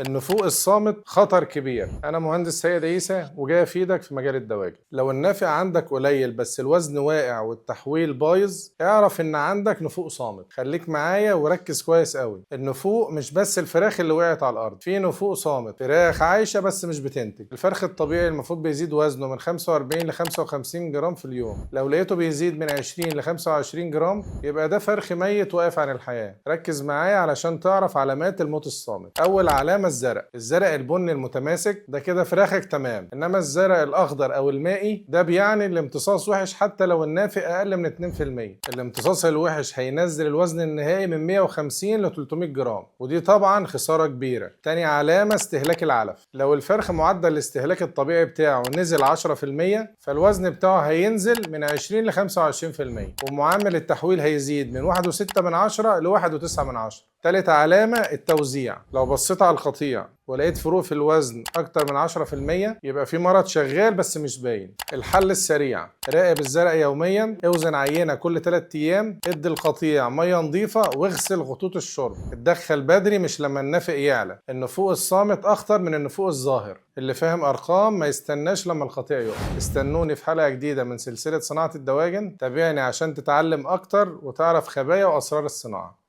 النفوق الصامت خطر كبير. أنا مهندس سيد عيسى وجاي أفيدك في مجال الدواجن. لو النافع عندك قليل بس الوزن واقع والتحويل بايظ، اعرف إن عندك نفوق صامت. خليك معايا وركز كويس قوي. النفوق مش بس الفراخ اللي وقعت على الأرض، في نفوق صامت، فراخ عايشة بس مش بتنتج. الفرخ الطبيعي المفروض بيزيد وزنه من 45 ل 55 جرام في اليوم، لو لقيته بيزيد من 20 ل 25 جرام يبقى ده فرخ ميت واقف عن الحياة. ركز معايا علشان تعرف علامات الموت الصامت. أول علامة الزرق البني المتماسك، ده كده فراخك تمام. إنما الزرق الأخضر أو المائي ده بيعني الامتصاص وحش حتى لو النافق أقل من 2%. الامتصاص الوحش هينزل الوزن النهائي من 150 ل 300 جرام، ودي طبعا خسارة كبيرة. تاني علامة استهلاك العلف. لو الفرخ معدل الاستهلاك الطبيعي بتاعه نزل 10%، فالوزن بتاعه هينزل من 20 ل 25%، ومعامل التحويل هيزيد من 1.6 ل 1.9. تالت علامة التوزيع. لو بصيت على القطيع ولقيت فروق في الوزن أكتر من 10%، يبقى في مرض شغال بس مش باين. الحل السريع: راقب الزرع يوميا، اوزن عينة كل 3 أيام، ادي القطيع مية نظيفة واغسل خطوط الشرب. اتدخل بدري مش لما النافق يعلى. النفوق الصامت أخطر من النفوق الظاهر. اللي فاهم أرقام ما يستناش لما القطيع يقف. استنوني في حلقة جديدة من سلسلة صناعة الدواجن. تابعني عشان تتعلم أكتر وتعرف خبايا وأسرار الصناعة.